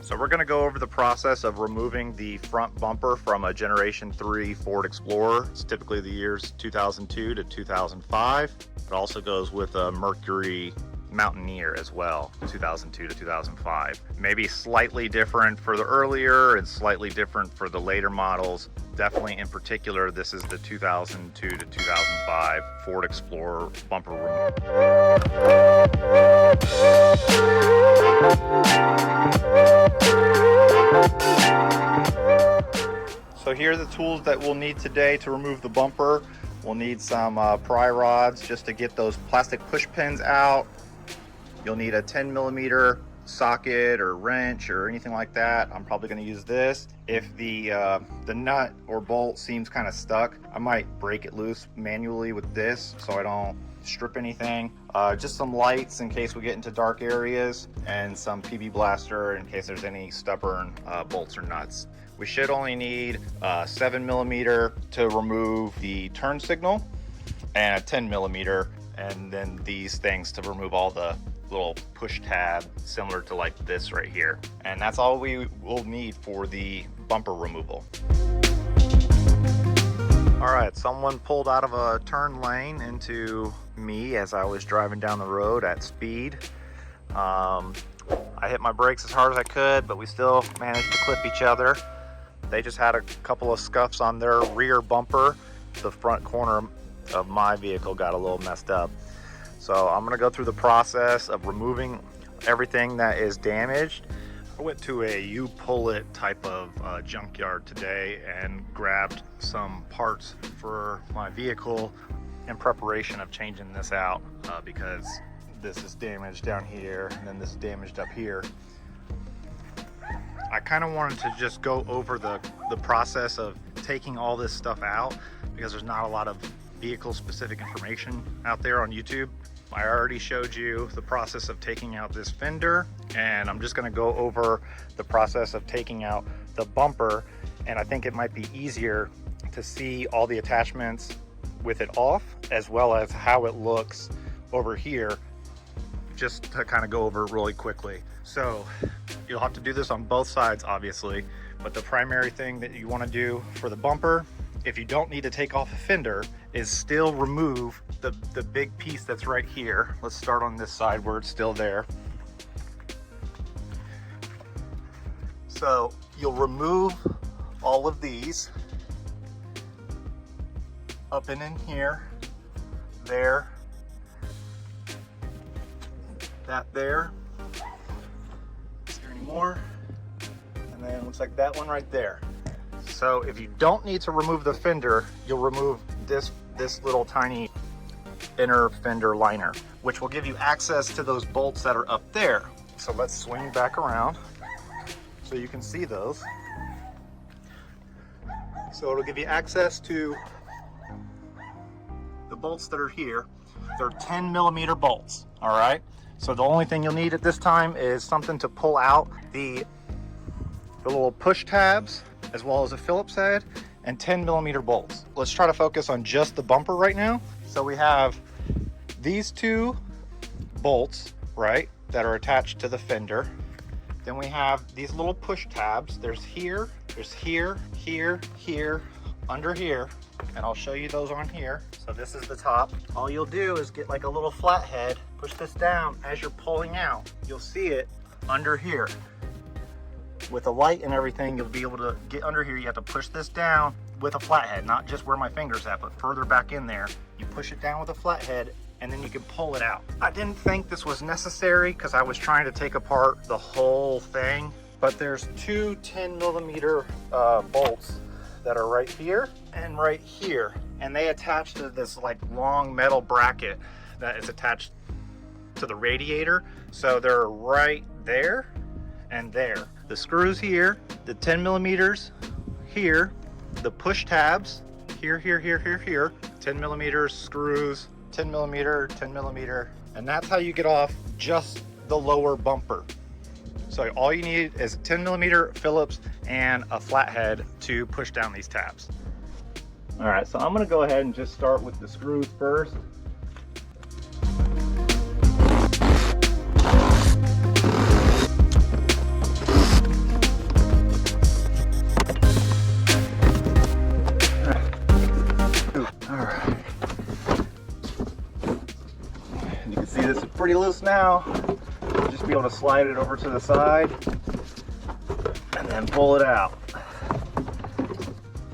So we're gonna go over the process of removing the front bumper from a Generation 3 Ford Explorer. It's typically the years 2002 to 2005. It also goes with a Mercury Mountaineer as well, 2002 to 2005. Maybe slightly different for the earlier and slightly different for the later models. Definitely in particular, this is the 2002 to 2005 Ford Explorer bumper removal. So here are the tools that we'll need today to remove the bumper. We'll need some pry rods just to get those plastic push pins out. You'll need a 10 millimeter socket or wrench or anything like that. I'm probably going to use this. If the nut or bolt seems kind of stuck, I might break it loose manually with this so I don't strip anything. Just some lights in case we get into dark areas, and some PB blaster in case there's any stubborn bolts or nuts. We should only need 7 millimeter to remove the turn signal, and a 10 millimeter, and then these things to remove all the little push tab similar to like this right here. And that's all we will need for the bumper removal. All right, someone pulled out of a turn lane into me as I was driving down the road at speed. I hit my brakes as hard as I could, but we still managed to clip each other. They just had a couple of scuffs on their rear bumper. The front corner of my vehicle got a little messed up. So I'm gonna go through the process of removing everything that is damaged. I went to a you pull it type of junkyard today and grabbed some parts for my vehicle in preparation of changing this out because this is damaged down here and then this is damaged up here. I kind of wanted to just go over the process of taking all this stuff out because there's not a lot of vehicle specific information out there on YouTube. I already showed you the process of taking out this fender, and I'm just going to go over the process of taking out the bumper, and I think it might be easier to see all the attachments with it off as well as how it looks over here, just to kind of go over it really quickly. So you'll have to do this on both sides obviously, but the primary thing that you want to do for the bumper, if you don't need to take off a fender, is still remove the big piece that's right here. Let's start on this side where it's still there. So you'll remove all of these up and in here, there, that there. Is there any more? And then it looks like that one right there. So if you don't need to remove the fender, you'll remove this little tiny inner fender liner, which will give you access to those bolts that are up there. So let's swing back around so you can see those. So it'll give you access to the bolts that are here. They're 10 millimeter bolts, all right? So the only thing you'll need at this time is something to pull out the little push tabs, as well as a Phillips head, and 10 millimeter bolts. Let's try to focus on just the bumper right now. So we have these two bolts, right, that are attached to the fender. Then we have these little push tabs. There's here, here, here, under here, and I'll show you those on here. So this is the top. All you'll do is get like a little flathead, push this down as you're pulling out. You'll see it under here. With a light and everything, you'll be able to get under here. You have to push this down with a flathead, not just where my finger's at, but further back in there. You push it down with a flathead, and then you can pull it out. I didn't think this was necessary because I was trying to take apart the whole thing, but there's two 10 millimeter bolts that are right here and right here, and they attach to this like long metal bracket that is attached to the radiator. So they're right there and there. The screws here, the 10 millimeters here, the push tabs here, here, here, here, here, 10 millimeter screws, 10 millimeter, 10 millimeter, and that's how you get off just the lower bumper. So all you need is a 10 millimeter Phillips and a flathead to push down these tabs. All right, so I'm gonna go ahead and just start with the screws first. now, you'll just be able to slide it over to the side and then pull it out.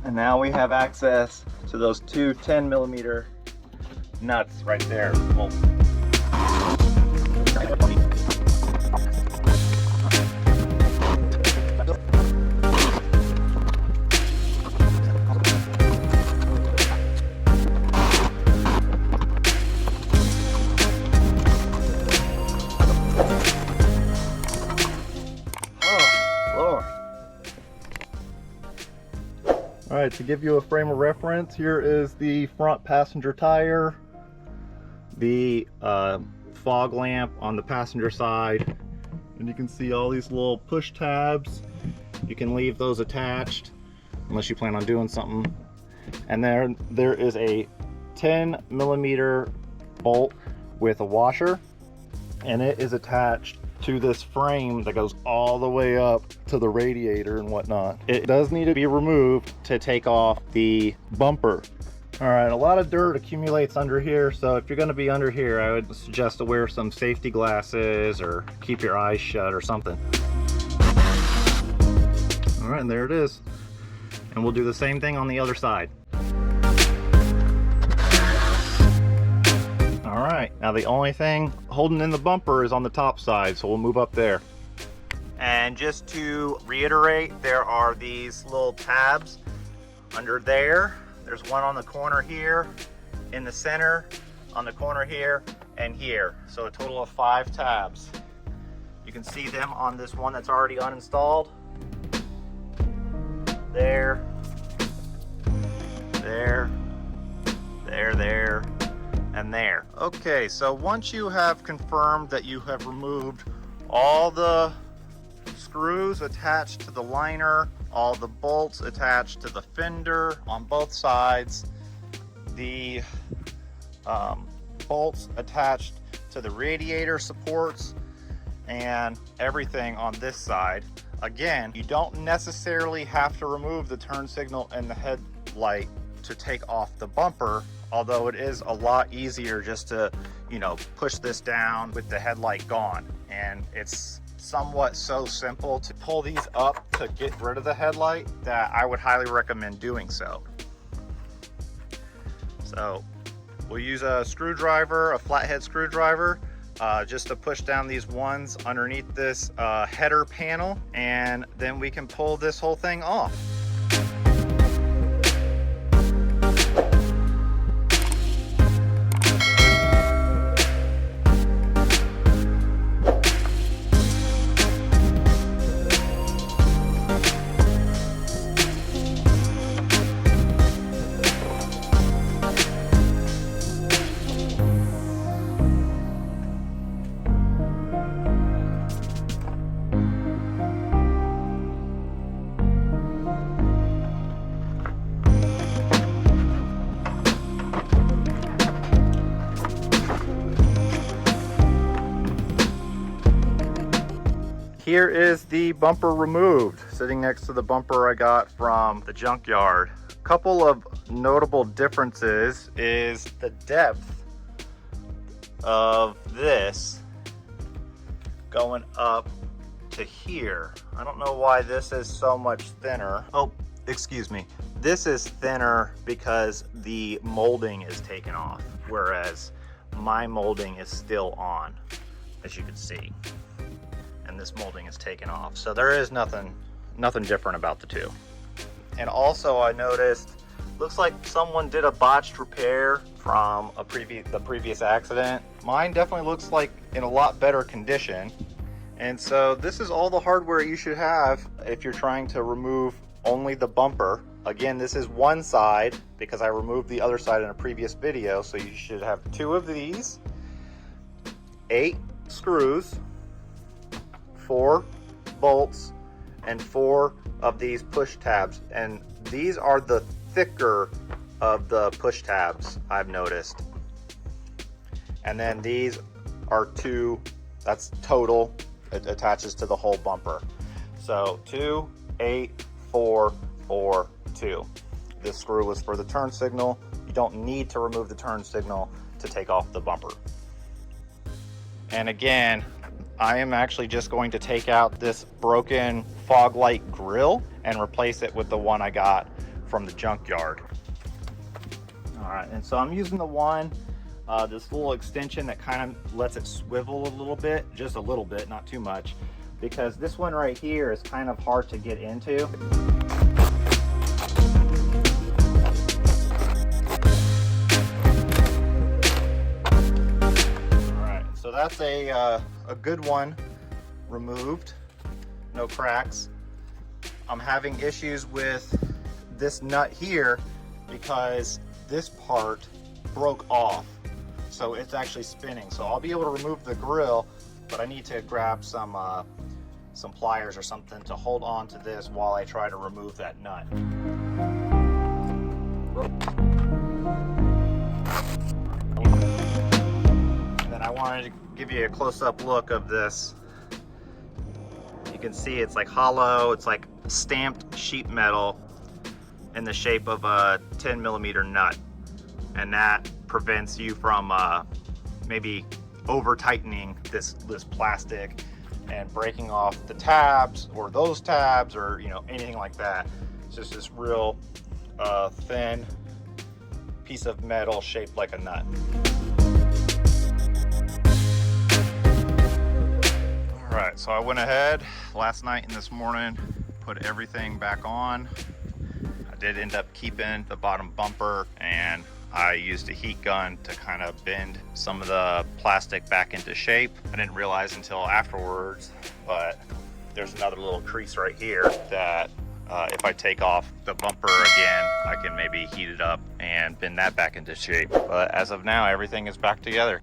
And now we have access to those two 10mm nuts right there. All right, to give you a frame of reference, here is the front passenger tire, the fog lamp on the passenger side, and you can see all these little push tabs. You can leave those attached unless you plan on doing something. And there is a 10mm bolt with a washer, and it is attached to this frame that goes all the way up to the radiator and whatnot. It does need to be removed to take off the bumper. All right, a lot of dirt accumulates under here, so if you're going to be under here, I would suggest to wear some safety glasses or keep your eyes shut or something. All right, and there it is. And we'll do the same thing on the other side. All right, now the only thing holding in the bumper is on the top side, so we'll move up there. And just to reiterate, there are these little tabs under there. There's one on the corner here, in the center, on the corner here, and here. So a total of 5 tabs. You can see them on this one that's already uninstalled. There, there, there, and there. Okay, so once you have confirmed that you have removed all the screws attached to the liner, all the bolts attached to the fender on both sides, the bolts attached to the radiator supports, and everything on this side. Again, you don't necessarily have to remove the turn signal and the headlight to take off the bumper, although it is a lot easier just to, push this down with the headlight gone. And it's somewhat so simple to pull these up to get rid of the headlight that I would highly recommend doing so. So we'll use a screwdriver, a flathead screwdriver, just to push down these ones underneath this header panel, and then we can pull this whole thing off. Here is the bumper removed, sitting next to the bumper I got from the junkyard. A couple of notable differences is the depth of this going up to here. I don't know why this is so much thinner. Oh, excuse me. This is thinner because the molding is taken off, whereas my molding is still on, as you can see. And this molding is taken off. So there is nothing different about the two. And also I noticed, looks like someone did a botched repair from the previous accident. Mine definitely looks like in a lot better condition. And so this is all the hardware you should have if you're trying to remove only the bumper. Again, this is one side because I removed the other side in a previous video. So you should have 2 of these, 8 screws, 4 bolts, and 4 of these push tabs. And these are the thicker of the push tabs, I've noticed. And then these are 2, that's total, it attaches to the whole bumper. So 2, 8, 4, 4, 2. This screw was for the turn signal. You don't need to remove the turn signal to take off the bumper. And again, I am actually just going to take out this broken fog light grill and replace it with the one I got from the junkyard. All right, and so I'm using the one, this little extension that kind of lets it swivel a little bit, just a little bit, not too much, because this one right here is kind of hard to get into. All right, so that's a good one removed, no cracks. I'm having issues with this nut here because this part broke off, so it's actually spinning. So I'll be able to remove the grill, but I need to grab some pliers or something to hold on to this while I try to remove that nut. And then I wanted to give you a close-up look of this. You can see it's like hollow, it's like stamped sheet metal in the shape of a 10mm nut, and that prevents you from maybe over tightening this plastic and breaking off the tabs or those tabs, or anything like that. It's just this real thin piece of metal shaped like a nut. All right, so I went ahead last night and this morning, put everything back on. I did end up keeping the bottom bumper, and I used a heat gun to kind of bend some of the plastic back into shape. I didn't realize until afterwards, but there's another little crease right here that if I take off the bumper again, I can maybe heat it up and bend that back into shape. But as of now, everything is back together.